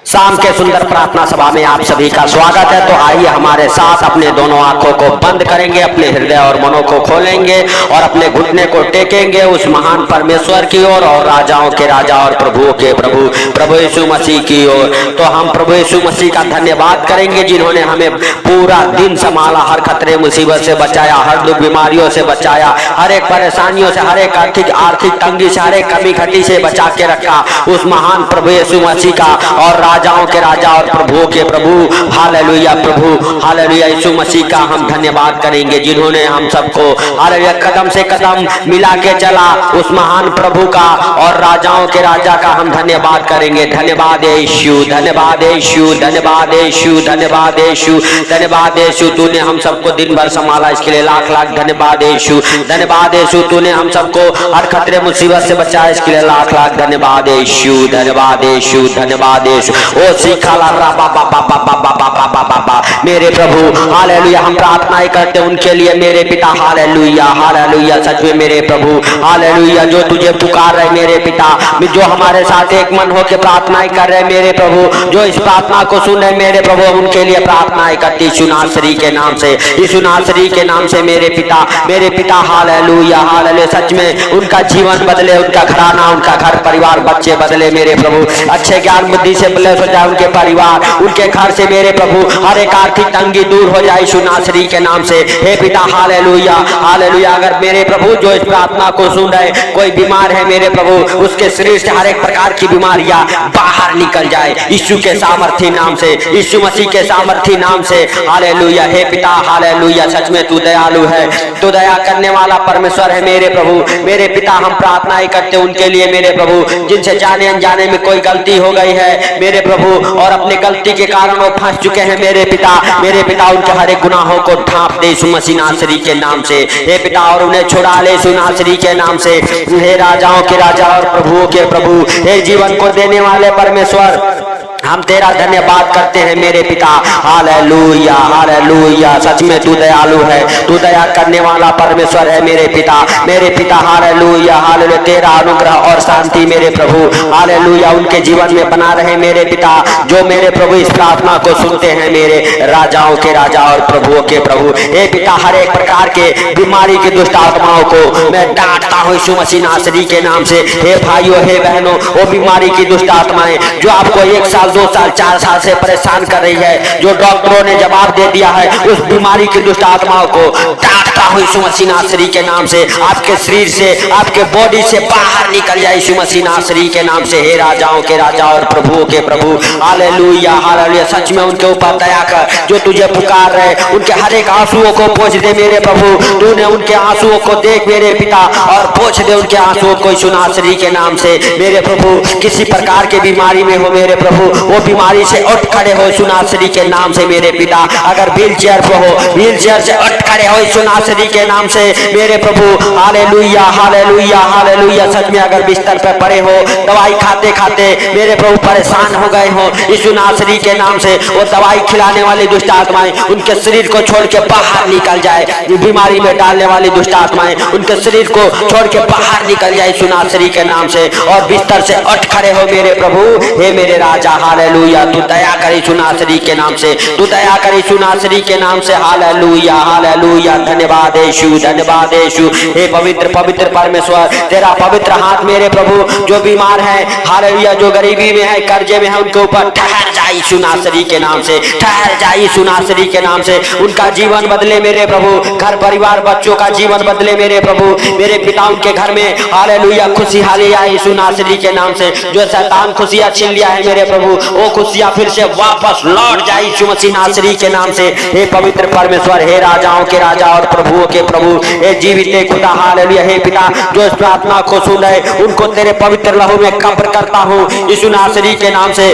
शाम के सुंदर प्रार्थना सभा में आप सभी का स्वागत है। तो आइए हमारे साथ अपने दोनों आंखों को बंद करेंगे, अपने हृदय और मनों को खोलेंगे और अपने घुटने को टेकेंगे उस महान परमेश्वर की ओर और राजाओं के राजा और प्रभुओं के प्रभु प्रभु यीशु मसीह की ओर। तो हम प्रभु यीशु मसीह का धन्यवाद करेंगे जिन्होंने हमें पूरा दिन संभाला, हर खतरे मुसीबत से बचाया, हर दुख बीमारियों से बचाया, हर एक परेशानियों से, हर एक आर्थिक तंगी से, हर एक कमी खटी से बचा के रखा। उस महान प्रभु यीशु मसीह का और राजाओं के राजा और प्रभुओं के प्रभु हालेलुया, प्रभु हालेलुया यीशु मसीह का हम धन्यवाद करेंगे जिन्होंने हम सबको हालेलुया कदम से कदम मिला के चला। उस महान प्रभु का और राजाओं के राजा का हम धन्यवाद करेंगे। धन्यवाद यीशु, धन्यवाद यीशु, धन्यवाद यीशु, धन्यवाद यीशु, धन्यवाद यीशु। तूने हम सबको दिन भर संभाला, इसके लिए लाख लाख धन्यवाद यीशु। धन्यवाद यीशु, तूने हम सबको हर खतरे मुसीबत से बचाया, इसके लिए लाख लाख धन्यवाद यीशु। धन्यवाद यीशु, धन्यवाद यीशु। ओ सीखाला राबा बाबा बाबा बाबा बाबा बाबा मेरे प्रभु हालेलुया, हम प्रार्थनाएं करते उनके लिए मेरे पिता हालेलुया हालेलुया। सच में मेरे प्रभु हालेलुया, जो तुझे पुकार रहे मेरे पिता, जो हमारे साथ एक मन होकर प्रार्थनाएं कर रहे मेरे प्रभु, जो इस प्रार्थना को सुन रहे मेरे प्रभु, उनके लिए प्रार्थनाएं करती यीशु नासरी के नाम से, यीशु नासरी के नाम से मेरे पिता हालेलुया हालेलुया। सच में उनका जीवन बदले, उनका घराना, उनका घर परिवार बच्चे बदले मेरे प्रभु, अच्छे ज्ञान बुद्धि से हो जाए उनके परिवार, उनके घर से मेरे प्रभु हर एक आर्थिक तंगी दूर हो जाए यीशु नासरी के नाम से। हे पिता हालेलुया हालेलुया। अगर मेरे प्रभु जो इस प्रार्थना को सुन रहे कोई बीमार है मेरे प्रभु, उसके शरीर से हर एक प्रकार की बीमारियां बाहर निकल जाए यीशु के सामर्थी नाम से, यीशु मसीह के सामर्थी नाम से हालेलुया। हे पिता हालेलुया, सच में तू दयालु है, तू दया करने वाला परमेश्वर है मेरे प्रभु। मेरे पिता हम प्रार्थनाएं करते उनके लिए मेरे प्रभु जिनसे जाने अनजाने में कोई गलती हो गई है मेरे प्रभु, और अपने गलती के कारण वो फंस चुके हैं मेरे पिता उनके हर एक गुनाहों को ढांप दे यीशु मसीह नासरी के नाम से। हे पिता और उन्हें छुड़ा ले यीशु नासरी के नाम से। हे राजाओं के राजा और प्रभुओं के प्रभु, हे जीवन को देने वाले परमेश्वर, हम तेरा धन्यवाद करते हैं मेरे पिता हालेलुया हालेलुया। सच में तू दयालु है, तू दया करने वाला परमेश्वर है मेरे पिता हालेलुया हालेलुया। तेरा अनुग्रह और शांति मेरे प्रभु हालेलुया उनके जीवन में बना रहे मेरे पिता, जो मेरे प्रभु इस प्रार्थना को सुनते हैं मेरे राजाओं के राजा और प्रभुओं के प्रभु। हे पिता हर एक प्रकार के बीमारी की दुष्ट आत्माओं को मैं डांटता हूँ यीशु मसीह नासरी के नाम से। हे भाइयों हे बहनों, वो बीमारी की दुष्ट आत्माएं जो आपको 1 साल 2 साल 4 साल से परेशान कर रही है, जो डॉक्टरों ने जवाब दे दिया है, उस बीमारी की दुष्ट आत्माओं को डांटता हूँ यीशु मसीह नासरी के नाम से। आपके शरीर से, आपके बॉडी से बाहर निकल जाए यीशु मसीह नासरी के नाम से। हे राजाओं के राजा और प्रभुओं के प्रभु हालेलुया हालेलुया। सच में उनके ऊपर दया कर, जो तुझे पुकार रहे उनके हर एक आंसुओं को पोंछ दे मेरे प्रभु। तूने उनके आंसुओं को देख मेरे पिता और पोंछ दे उनके आंसुओं को यीशु नासरी के नाम से मेरे प्रभु। किसी प्रकार की बीमारी में हो मेरे प्रभु, वो बीमारी से उठ खड़े हो यीशु नासरी के नाम से मेरे पिता। अगर व्हील चेयर पे हो, व्हील चेयर से उठ खड़े हो यीशु नासरी के नाम से मेरे प्रभु हालेलुया हालेलुया हालेलुया। सच में अगर बिस्तर पे पड़े हो, दवाई खाते खाते मेरे प्रभु परेशान हो गए हो यीशु नासरी के नाम से, वो दवाई खिलाने वाली दुष्ट आत्माएं उनके शरीर को छोड़ के बाहर निकल जाए। बीमारी में डालने वाली दुष्ट आत्माएं उनके शरीर को छोड़ के बाहर निकल जाए यीशु नासरी के नाम से, और बिस्तर से उठ खड़े हो मेरे प्रभु। हे मेरे राजा हालेलुया, तू दया कर यीशु नासरी के नाम से, तू दया कर यीशु नासरी के नाम से हालेलुया हालेलुया। धन्यवाद यीशु, धन्यवाद यीशु। हे पवित्र पवित्र परमेश्वर, तेरा पवित्र हाथ मेरे प्रभु जो बीमार है हालेलुया, जो गरीबी में है, कर्जे में है, उनके ऊपर ठहर जाए यीशु नासरी के नाम से, ठहर जाए यीशु नासरी के नाम से। उनका जीवन बदले मेरे प्रभु, घर परिवार बच्चों का जीवन बदले मेरे प्रभु। मेरे पिता उनके घर में हालेलुया खुशहाली आए यीशु नासरी के नाम से। जो शैतान खुशियां छीन लिया है मेरे प्रभु, वो खुशियां फिर से वापस लौट जाए यीशु मसीह नासरी के नाम से। हे पवित्र परमेश्वर, हे राजाओं के राजा और प्रभुओं के प्रभु, हे जीवित खुदा हालेलुया। हे पिता जो इस प्रार्थना को सुन रहे उनको तेरे पवित्र लहू में कब्र करता हूँ यीशु नासरी के नाम से।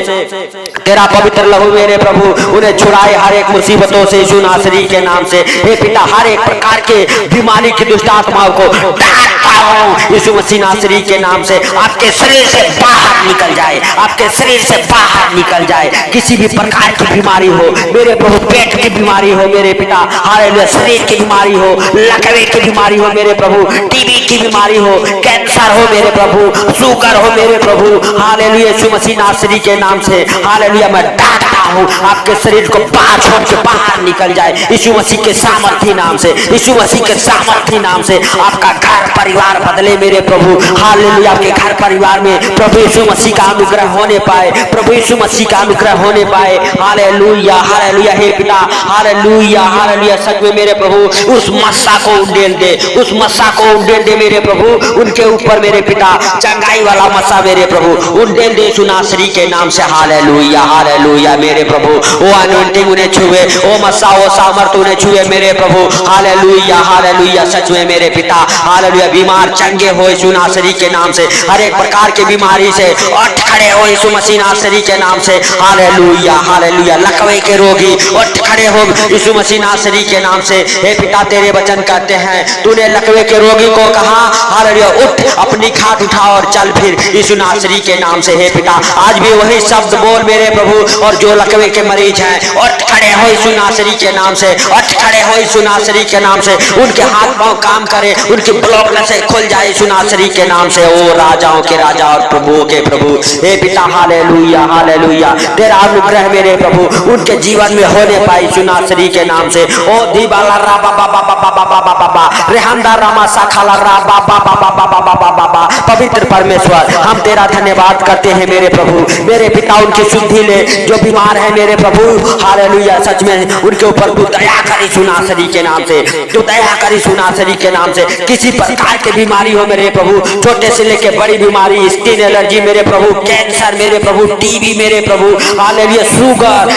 तेरा पवित्र लहू मेरे प्रभु उन्हें छुड़ाए हर एक मुसीबतों से यीशु नासरी के नाम से। हे पिता हर एक प्रकार के बीमारी की दुष्ट आत्माओं को डांटता हूँ यीशु मसीह नासरी के नाम से। आपके शरीर से बाहर निकल जाए, आपके शरीर से बाहर बाहर निकल जाए। किसी भी प्रकार की बीमारी हो मेरे प्रभु, पेट की बीमारी हो मेरे पिता, हालेलुया, शरीर की बीमारी हो, लकवे की बीमारी हो मेरे प्रभु, टीबी की बीमारी हो, कैंसर हो मेरे प्रभु, शुगर हो मेरे प्रभु, हालेलुया, यीशु मसीह नासरी के नाम से हालेलुया मैं डांटता हूँ, आपके शरीर को बाहर छोड़ के बाहर निकल जाए यीशु मसीह के सामर्थी नाम से, यीशु मसीह के सामर्थी नाम से। आपका घर परिवार बदले मेरे प्रभु, हालेलुया, आपके घर परिवार में प्रभु यीशु मसीह का अनुग्रह होने पाए, प्रभु यीशु मसीह का अनुग्रह होने पाए, हालेलुया, हालेलुया, हे पिता, हालेलुया, हालेलुया, सच में मेरे प्रभु उस मस्सा को उंडेल दे, उस मस्सा को उंडेल दे मेरे प्रभु, उनके ऊपर मेरे पिता चंगाई वाला मस्सा मेरे प्रभु उंडेल दे यीशु नासरी के नाम से, हालेलुया, हालेलुया, मेरे प्रभु वो अनॉइंटिंग उन्हें छुए, वो मस्सा, वो सामर्थ उन्हें छुए मेरे प्रभु, हालेलुया, हालेलुया, सच में मेरे पिता, हालेलुया, बीमार चंगे हो यीशु नासरी के नाम से, हर एक प्रकार की बीमारी से उठ खड़े हो यीशु मसीह नासरी के नाम से, हालेलुया, हालेलुया, लकवे के रोगी उठ खड़े हो यीशु मसीह नासरी के नाम से। हे पिता, तेरे वचन कहते हैं, तूने लकवे के रोगी को कहा, हालेलुया, उठ अपनी खाट उठा और चल फिर यीशु नासरी के नाम से। हे पिता, आज भी वही शब्द बोल मेरे प्रभु, और जो लकवे के मरीज हैं उठ खड़े हो यीशु नासरी के नाम से, उठ खड़े हो यीशु नासरी के नाम से, उनके हाथ पांव काम करे, उनकी ब्लॉक नसें खुल जाए यीशु नासरी के नाम से। ओ राजाओं के राजा और प्रभुओं के प्रभु, हे पिता, हालेलुया, हालेलुया, तेरा अनुग्रह मेरे प्रभु उनके जीवन में होने पाए यीशु नासरी के नाम से। ओ दीवाला रा बा बा बा बा बा बा बा बा बा, रेहांदा रामा साखाला रा बा बा बा बा बा बा बा बा बा, पवित्र परमेश्वर हम तेरा धन्यवाद करते हैं मेरे प्रभु, मेरे पिता उनकी शुद्धि ले, जो बीमार है मेरे प्रभु, हालेलुया, सच में उनके ऊपर तू दया करी यीशु नासरी के नाम से, तू दया करी यीशु नासरी के नाम से। किसी प्रकार की बीमारी हो मेरे प्रभु, छोटे से लेके बड़ी बीमारी, स्किन एलर्जी मेरे प्रभु, कैंसर मेरे प्रभु, टीबी मेरे प्रभु, hallelujah, sugar,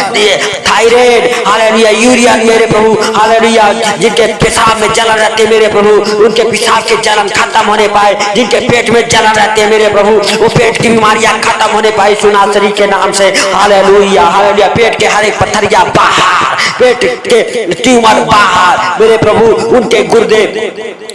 thyroid, hallelujah, urea मेरे प्रभु, हालेलुया, जिनके पेशाब में जलन रहते मेरे प्रभु, उनके पेशाब के जलन खत्म होने पाए, जिनके पेट में जलन रहते हैं मेरे प्रभु, वो पेट की बीमारियां खत्म होने पाए यीशु नासरी के नाम से, हालेलुया, हालेलुया, पेट के हर एक पत्थरिया बाहर, पेट के ट्यूमर बाहर मेरे प्रभु, उनके गुर्दे,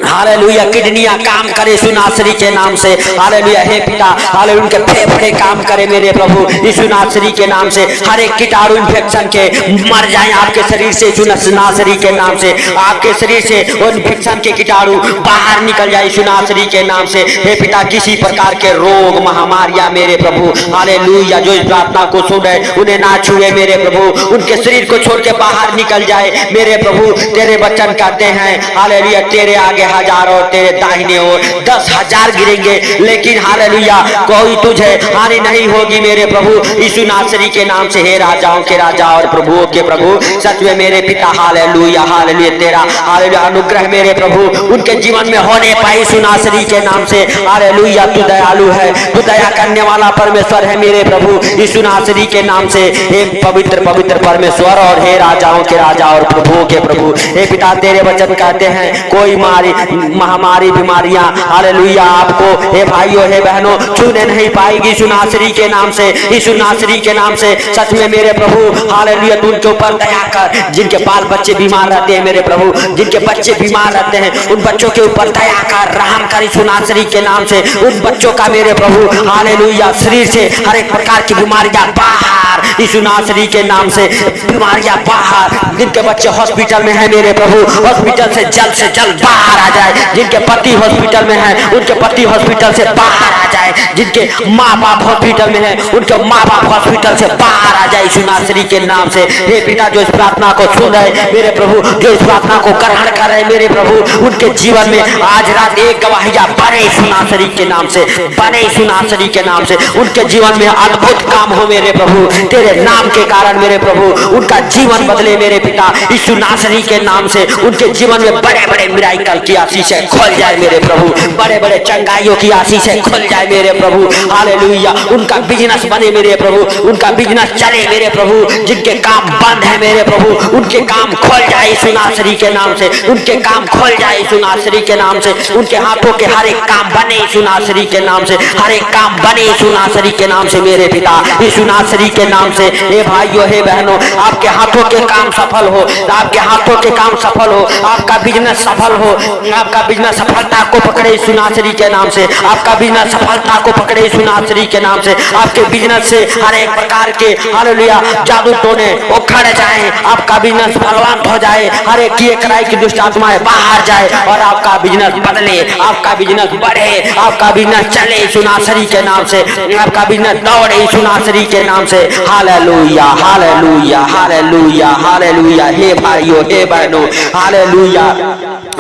हालेलुया, किडनियां काम करे यीशु नासरी के नाम से, हालेलुया, हे पिता, हालेलुया, उनके फेफड़े काम करे मेरे प्रभु यीशु नासरी के नाम से, हर एक कीटाणु इन्फेक्शन के मर जाए आपके शरीर से यीशु नासरी के नाम से, आपके शरीर से वो इन्फेक्शन के कीटाणु बाहर निकल जाए यीशु नासरी के नाम से। हे पिता, किसी प्रकार के रोग महामारियां मेरे प्रभु, हालेलुया, जो इस प्रार्थना को सुने उन्हें ना छुए मेरे प्रभु, उनके शरीर को छोड़ के बाहर निकल जाए मेरे प्रभु। तेरे वचन कहते हैं, हालेलुया, तेरे आगे हजार और तेरे दाहिने ओर 10,000 गिरेंगे, लेकिन हालेलुया कोई तुझे हानि नहीं होगी मेरे प्रभु यीशु नासरी के नाम से। हे राजाओं के राजा और प्रभुओं के प्रभु, सच में मेरे पिता, हालेलुया, हालेलुया, तेरा हालेलुया अनुग्रह मेरे प्रभु उनके जीवन में होने पाए यीशु नासरी के नाम से, हालेलुया, तू दयालु है, तू दया करने वाला परमेश्वर है मेरे प्रभु यीशु नासरी के नाम से। हे पवित्र पवित्र परमेश्वर और हे राजाओं के राजा और प्रभुओं के प्रभु, हे पिता, तेरे वचन कहते हैं, कोई महामारी बीमारियां, हालेलुया, आपको हे भाइयों हे बहनों छूने नहीं पाएगी यीशु नासरी के नाम से, यीशु नासरी के नाम से। सच में मेरे प्रभु, हालेलुया, तू उनके ऊपर दया कर, जिनके बाल बच्चे बीमार रहते हैं मेरे प्रभु, जिनके बच्चे बीमार रहते हैं उन बच्चों के ऊपर दया कर, रहम कर यीशु नासरी के नाम से। उन बच्चों का मेरे प्रभु, हालेलुया, शरीर से हर एक प्रकार की बीमारियां बाहर यीशु नासरी के नाम से, बीमारियां बाहर। जिनके बच्चे हॉस्पिटल में है मेरे प्रभु, हॉस्पिटल से जल्द बाहर आ जाए, जिनके पति हॉस्पिटल में है उनके पति हॉस्पिटल से बाहर आ जाए, जिनके माँ बाप हॉस्पिटल में है उनके माँ बाप हॉस्पिटल से बाहर आ जाए यीशु नासरी के नाम से। हे पिता, जो इस प्रार्थना को सुन रहे मेरे प्रभु, जो इस प्रार्थना को ग्रहण कर रहे मेरे प्रभु, उनके जीवन में आज रात एक गवाहिया बने यीशु नासरी के नाम से, बने यीशु नासरी के नाम से। उनके जीवन में अद्भुत काम हो मेरे प्रभु, तेरे नाम के कारण मेरे प्रभु, उनका जीवन बदले मेरे पिता यीशु नासरी के नाम से। उनके जीवन में बड़े बड़े मिराकल की आशीषें खुल जाए मेरे प्रभु, बड़े बड़े चंगाइयों की आशीषें खुल जाए मेरे प्रभु, हालेलुया। उनका बिजनेस बने मेरे प्रभु, उनका बिजनेस चले मेरे प्रभु, जिनके काम बंद है मेरे प्रभु उनके काम खुल जाए यीशु नासरी के नाम से, उनके काम खुल जाए यीशु नासरी के नाम से। उनके हाथों के हर एक काम बने यीशु नासरी के नाम से, हर एक काम बने यीशु नासरी के नाम से मेरे पिता यीशु नासरी के नाम से। हे भाइयों हे बहनों, आपके हाथों के काम सफल हो, आपके हाथों के काम सफल हो, आपका बिजनेस सफल हो आपका बिजनेस सफलता को पकड़े यीशु नासरी के नाम से, आपका बिजनेस सफलता को पकड़े यीशु नासरी के नाम से, आपके बिजनेस से हर एक प्रकार के हालेलुया जादू टोने उखड़ जाए, आपका बिजनेस फलवान हो जाए, हर एक किए कराई की दुष्ट आत्माएं बाहर जाए और आपका बिजनेस बदले, आपका बिजनेस बढ़े, आपका बिजनेस चले यीशु नासरी के नाम से, आपका बिजनेस दौड़े यीशु नासरी के नाम से। Hallelujah hallelujah hallelujah hallelujah. हे भाइयों हे बहनों हालेलुया,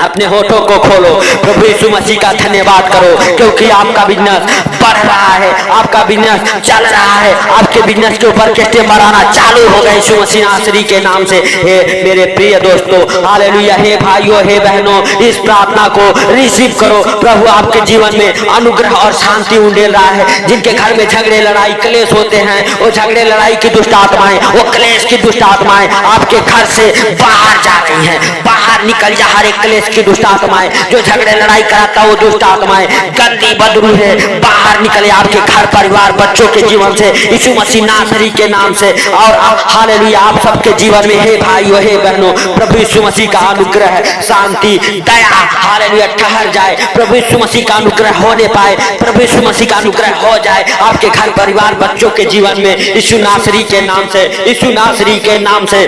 अपने होठों को खोलो, प्रभु यीशु मसीह का धन्यवाद करो, क्योंकि आपका बिजनेस बढ़ रहा है, आपका बिजनेस चल रहा है, आपके बिजनेस के ऊपर किस्तें बढ़ाना चालू हो गए यीशु मसीह नासरी के नाम से। हे मेरे प्रिय दोस्तों हालेलुया, हे भाइयों हे बहनों, इस प्रार्थना को रिसीव करो। प्रभु आपके जीवन में अनुग्रह और शांति उंडेल रहा है। जिनके घर में झगड़े लड़ाई क्लेश होते हैं, वो झगड़े लड़ाई की दुष्ट आत्माएं, वो क्लेश की दुष्ट आत्माएं आपके घर से बाहर जा रही हैं, बाहर निकल जा। हर एक क्लेश की दुष्ट आत्माएं जो झगड़े लड़ाई कराता वो दुष्ट आत्माएं गंदी बदबू है, बाहर निकले आपके घर परिवार बच्चों के जीवन से यीशु मसीह नासरी के नाम से। और हालेलुया आप सबके जीवन में हे भाइयों हे बहनों प्रभु यीशु मसीह का अनुग्रह शांति दया हालेलुया ठहर जाए, प्रभु यीशु मसीह का अनुग्रह होने पाए, प्रभु यीशु मसीह का अनुग्रह हो जाए आपके घर परिवार बच्चों के जीवन में यीशु नासरी के नाम से, यीशु नासरी के नाम से।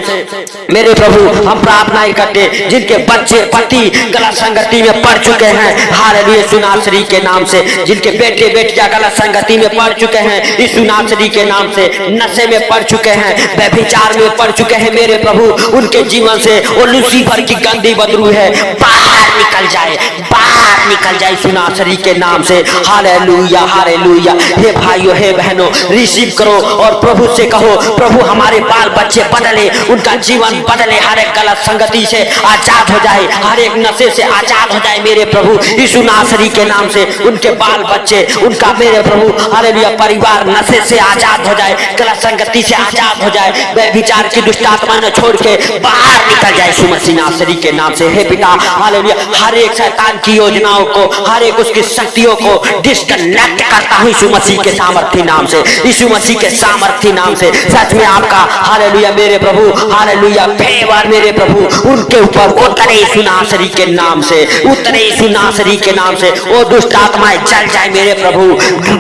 मेरे प्रभु हम प्रार्थनाएं करते जिनके बच्चे पति गलत संगति में पड़ चुके हैं, हालेलुया यीशु नासरी के नाम से, जिनके बेटे बेटियां गलत संगति में पड़ चुके हैं यीशु नासरी के नाम से, नशे में पड़ चुके हैं, व्यभिचार में पड़ चुके हैं, मेरे प्रभु उनके जीवन से वो लूसीफर की गंदी बदबू है बाहर निकल जाए, बाहर निकल जाए यीशु नासरी के नाम से। Hallelujah hallelujah. हे भाइयों हे बहनों रिसीव करो और प्रभु से कहो, प्रभु हमारे बाल बच्चे बदले, उनका जीवन बदले, हर एक गलत संगति से आजाद हो जाए, हर एक नशे से आजाद हो जाए मेरे प्रभु यीशु नासरी के नाम से। उनके बाल बच्चे उनका मेरे प्रभु हालेलुया परिवार नशे से आजाद हो जाए, गलत संगति से आजाद हो जाए, व्यभिचार की दुष्ट आत्मा ने छोड़ के बाहर निकल जाए यीशु मसीह नासरी के नाम से। हे पिता हालेलुया हर एक शैतान की योजनाओं को, हर एक उसकी शक्तियों को डिस्कनेक्ट करता हूं यीशु मसीह के सामर्थ्य नाम से, यीशु मसीह के सामर्थ्य नाम से। सच में आपका हालेलुया मेरे प्रभु हालेलुया फेवर मेरे प्रभु उनके ऊपर उतरे यीशु नासरी के नाम से, उतरे यीशु नासरी के नाम से। वो दुष्ट आत्माएं जल जाए मेरे प्रभु,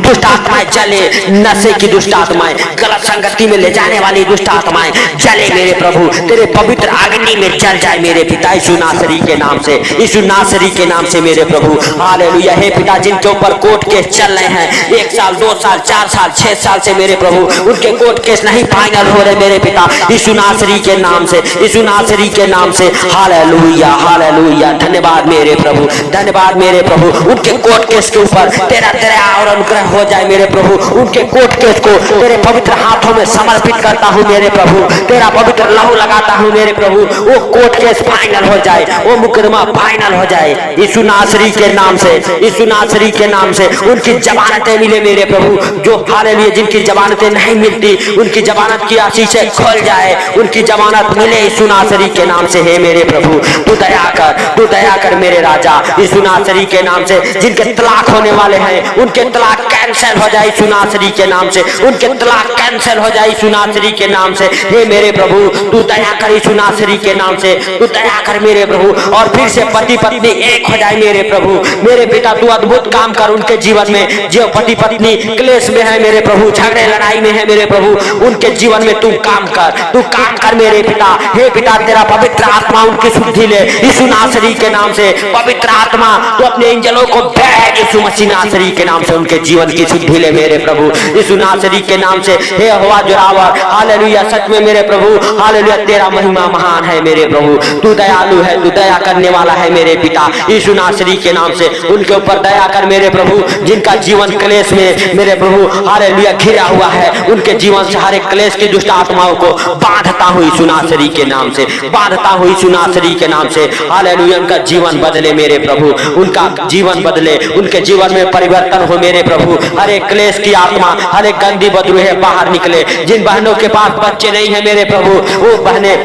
दुष्ट आत्माएं जले, नशे की दुष्ट आत्माएं, गलत संगति में ले जाने वाली दुष्ट आत्माएं जले मेरे प्रभु, तेरे पवित्र अग्नि में जल जाए मेरे पिता यीशु नासरी के नाम से, यीशु नासरी के नाम से मेरे प्रभु हालेलुया। हे पिता जिनके ऊपर कोर्ट केस चल रहे हैं 1 साल 2 साल 4 साल 6 साल से मेरे प्रभु, उनके कोर्ट केस नहीं फाइनल हो रहे मेरे पिता यीशु नासरी के नाम से, यीशु नासरी के नाम से। Hallelujah hallelujah. धन्यवाद मेरे प्रभु, धन्यवाद मेरे प्रभु। उनके कोर्ट केस के ऊपर तेरा और अनुग्रह हो जाए मेरे प्रभु, उनके कोर्ट केस को तेरे पवित्र हाथों में समर्पित करता हूं मेरे प्रभु, तेरा पवित्र लहू लगाता हूं मेरे प्रभु। वो कोर्ट केस फाइनल हो जाए, वो मुकदमा फाइनल हो जाए यीशु नासरी के नाम से, यीशु नासरी के नाम से। उनकी जमानतें मिले मेरे प्रभु, जो हालेलुया जिनकी जमानतें नहीं मिलती उनकी जमानत की आशीषें खोल जाए, उनकी जमानत मिले यीशु नासरी के नाम से। हे मेरे प्रभु तू दया कर, तू दया कर मेरे राजा यीशु नासरी के नाम से। जिनके तलाक होने वाले हैं उनके तलाक कैंसिल हो जाए यीशु नासरी के नाम से, उनके तलाक कैंसिल हो जाए यीशु नासरी के नाम से। हे मेरे प्रभु तू दया कर यीशु नासरी के नाम से, तू दया कर मेरे प्रभु। और फिर से पति पत्नी एक हो जाए मेरे प्रभु, मेरे पिता तू अद्भुत काम कर उनके जीवन में। जो पति पत्नी क्लेश में है मेरे प्रभु, झगड़े लड़ाई में है मेरे प्रभु, उनके जीवन में तू काम कर, तू काम कर मेरे पिता। हे पिता तेरा पवित्र आत्मा उनकी शुद्धि ले यीशु नासरी के नाम से। पवित्र आत्मा तू अपने एंजलों को भेज यीशु मसीह नासरी के नाम से, उनके जीवन की शुद्धि ले मेरे प्रभु यीशु नासरी के नाम से। हे यहोवा जोरावर हालेलुया सच में मेरे प्रभु हालेलुया तेरा महिमा महान है मेरे प्रभु, तू दयालु है, तू दया करने वाला है मेरे पिता यीशु नासरी के नाम से। उनके ऊपर दया कर मेरे प्रभु, जिनका जीवन क्लेश में मेरे प्रभु हालेलुया घिरा हुआ है, उनके जीवन से हर एक क्लेश की दुष्ट आत्माओं को बांधता हूं यीशु नासरी के नाम से, बांधता हूं यीशु नासरी के नाम से। हालेलुया उनका जीवन बदले मेरे प्रभु, उनका जीवन बदले, उनके जीवन में परिवर्तन हो मेरे प्रभु। हर एक क्लेश की आत्मा, हर एक गंदी बदबू है बाहर निकले। जिन बहनों के पास बच्चे नहीं है मेरे प्रभु, वो बहनें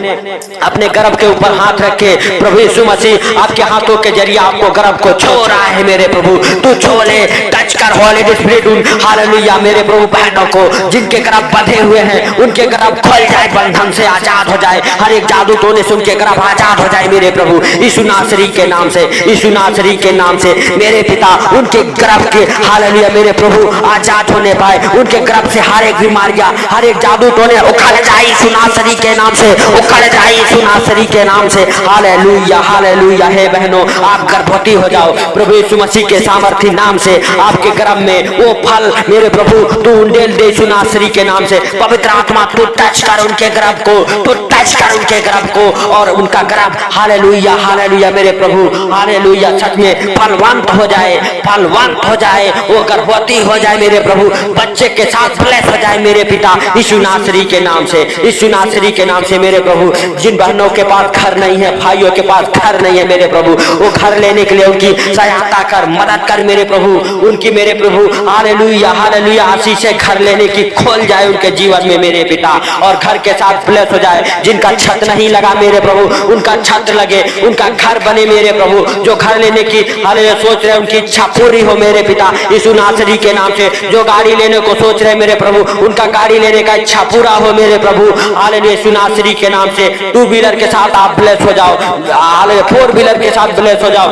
अपने गर्भ के ऊपर हाथ रखे, प्रभु यीशु मसीह आपके हाथों के जरिए आपको गर्भ को छो रहा है मेरे प्रभु, तू छो ले, टच कर होली स्पिरिट हालेलुया मेरे प्रभु। बहनों को जिनके गर्भ बंधे हुए हैं उनके गर्भ खोल जाए, बंधन से आजाद हो जाए, हर एक जादू टोने से उनके गर्भ आजाद हो जाए मेरे प्रभु यीशु यीशु नासरी के नाम से, यीशु नासरी के नाम से मेरे पिता उनके गर्भ के हालेलुया मेरे प्रभु आजाद होने पाए, उनके गर्भ से हर एक बीमारियां, हर एक जादू टोने उखड़ जाए यीशु नासरी के नाम से, उखड़ जाए यीशु नासरी के नाम से। Hallelujah hallelujah. हे बहनों, आप गर्भवती हो जाओ प्रभु यीशु मसीह के सामर्थी नाम से। आपके गर्भ में वो फल मेरे प्रभु तू उंडेल दे यीशु नासरी के नाम से। पवित्र आत्मा तू टच कर उनके गर्भ को, तू टच कर उनके गर्भ को और उनका गर्भ हालेलुया हालेलुया मेरे प्रभु हालेलुया सच में फलवंत हो जाए, फलवंत हो जाए, वो गर्भवती हो जाए मेरे प्रभु, बच्चे के साथ ब्लेस हो जाए मेरे पिता यीशु नासरी के नाम से, यीशु नासरी के नाम से मेरे प्रभु। जिन बहनों के पास घर नहीं है, भाइयों के पास घर नहीं है मेरे प्रभु, वो घर लेने के लिए उनकी सहायता कर, मदद कर मेरे प्रभु, उनकी मेरे प्रभु हालेलुया हालेलुया आशीषें घर लेने की खोल जाए उनके जीवन में मेरे पिता, और घर के साथ ब्लेस हो जाए। जिनका छत नहीं लगा मेरे प्रभु उनका छत लगे, उनका घर बने मेरे प्रभु। जो घर लेने की हालेलुया सोच रहे उनकी इच्छा पूरी हो मेरे पिता यीशु नासरी के नाम से। जो गाड़ी लेने को सोच रहे मेरे प्रभु उनका गाड़ी लेने का इच्छा पूरा हो मेरे प्रभु हालेलुया यीशु नासरी के नाम से। 2 व्हीलर के साथ आप ब्लेस हो जाओ, हालेलुया 4 व्हीलर के साथ ब्लेस हो जाओ,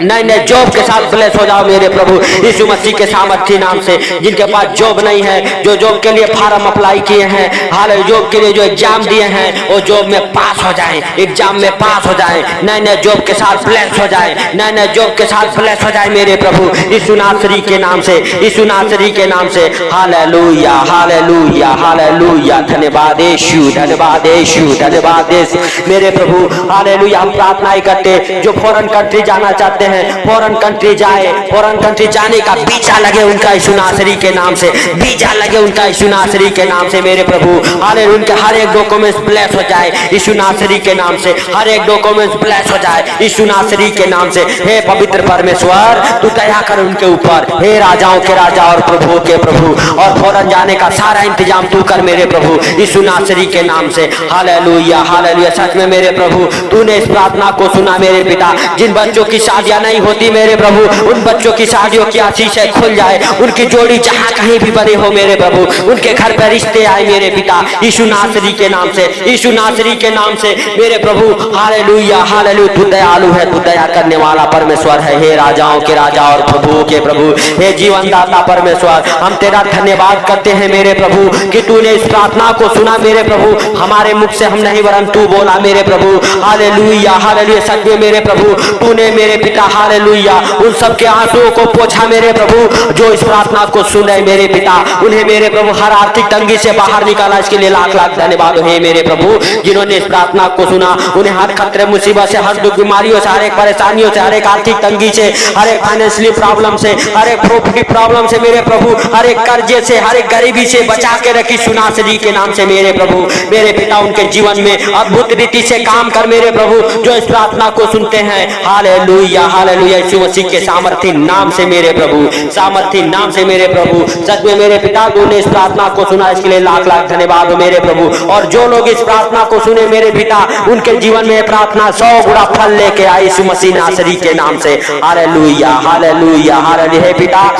नए नए जॉब के साथ ब्लेस हो जाओ मेरे प्रभु यीशु मसीह के सामर्थी नाम से। जिनके पास जॉब नहीं है, जो जॉब के लिए फार्म अप्लाई किए हैं, हालेलुया जॉब के लिए जो एग्जाम दिए हैं वो जॉब में पास हो जाए, एग्जाम में पास हो जाए, नए नए जॉब के साथ ब्लेस हो जाए, नए नए जॉब के साथ ब्लेस हो जाए मेरे प्रभु यीशु नासरी के नाम से, यीशु नासरी के नाम से। Hallelujah hallelujah hallelujah. धन्यवाद यीशु, धन्यवाद यीशु, धन्यवाद यीशु मेरे प्रभु हालेलुया। हम प्रार्थना करते जो फॉरेन कंट्री जाना चाहते हैं फॉरेन कंट्री जाए, फॉरेन कंट्री जाने का वीजा लगे उनका यीशु नासरी के नाम से, वीजा लगे उनका यीशु नासरी के नाम से मेरे प्रभु हालेलुया। उनके हर एक डॉक्यूमेंट्स ब्लेस हो जाए यीशु नासरी के नाम से, हर एक डॉक्यूमेंट्स ब्लेस हो जाए यीशु नासरी के नाम से। हे पवित्र परमेश्वर तू दया कर उनके ऊपर, हे राजाओं के राजा और प्रभु के प्रभु, और फौरन जाने का सारा इंतजाम तू कर मेरे प्रभु यीशु नासरी के नाम से। Hallelujah hallelujah. सच में मेरे प्रभु तूने इस प्रार्थना को सुना मेरे पिता। जिन बच्चों की शादियां नहीं होती मेरे प्रभु उन बच्चों की शादियों की आशीषें खुल जाए, उनकी जोड़ी जहां कहीं भी बनी हो मेरे प्रभु, उनके घर पर रिश्ते आए मेरे पिता यीशु नासरी के नाम से, यीशु नासरी के नाम से मेरे प्रभु हालेलुया हालेलुया। तू दयालु है, तू दया करने वाला परमेश्वर है, हे राजाओं के राजा और प्रभु के प्रभु, हे जीवन दाता परमेश्वर। हम तेरा धन्यवाद करते हैं मेरे प्रभु कि तूने इस प्रार्थना को सुना मेरे प्रभु। हमारे मुख से हम नहीं वरन तू बोला मेरे प्रभु हालेलुया हालेलुया। सच में मेरे प्रभु तूने मेरे पिता हालेलुया उन सब के आंसुओं को पोंछा मेरे प्रभु जो इस प्रार्थना को सुने मेरे पिता। उन्हें मेरे प्रभु हर आर्थिक तंगी से बाहर निकाला, इसके लिए लाख लाख धन्यवाद है मेरे प्रभु। जिन्होंने इस प्रार्थना को सुना उन्हें हर खतरे मुसीबत से, हर दुख बीमारियों से, हर एक परेशानियों से, हर एक आर्थिक तंगी से, हर एक फाइनेंशियली प्रॉब्लम से, हर एक प्रॉपर्टी प्रॉब्लम से मेरे प्रभु, हर एक कर्जे से, हर एक गरीबी से बचा के रखी यीशु नासरी के नाम से मेरे प्रभु। मेरे पिता उनके जीवन में अद्भुत रीति से काम कर मेरे प्रभु जो इस प्रार्थना को सुनते हैं। Hallelujah hallelujah. यीशु मसीह के सामर्थी नाम से मेरे प्रभु, सामर्थी नाम से मेरे प्रभु। सच में मेरे पिता तूने इस प्रार्थना को सुना, इसके लिए लाख लाख धन्यवाद हो मेरे प्रभु। और जो लोग इस प्रार्थना को सुने मेरे पिता उनके जीवन में प्रार्थना 100 गुना फल लेके आई यीशु मसीह नासरी के नाम से। Hallelujah hallelujah hallelujah. हे पिता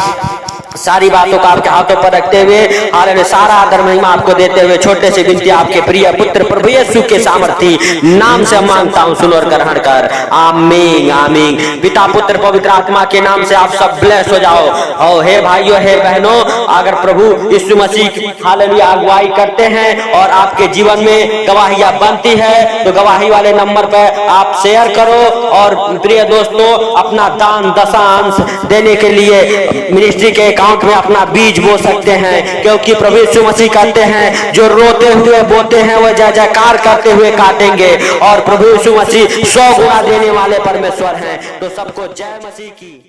सारी बातों को आपके हाथों पर रखते हुए हालेलुया सारा आदर महिमा आपको देते हुए छोटे से विनती आपके प्रिय पुत्र प्रभु यीशु के सामर्थी नाम से मांगता हूं, सुन और ग्रहण कर। आमीन आमीन। पिता पुत्र पवित्र आत्मा के नाम से आप सब ब्लेस हो जाओ। और हे भाइयों हे बहनों, अगर प्रभु यीशु मसीह हालेलुया अगुवाई करते हैं और आपके जीवन में गवाहियां बनती है तो गवाही वाले नंबर पर आप शेयर करो। और प्रिय दोस्तों अपना दान दशांश देने के लिए मिनिस्ट्री के अकाउंट में अपना बीज बो सकते हैं, क्योंकि प्रभु यीशु मसीह कहते हैं जो रोते हुए बोते हैं वह जय जयकार करते हुए काटेंगे। और प्रभु यीशु मसीह 100 गुना देने वाले परमेश्वर हैं। तो सबको जय मसीह की।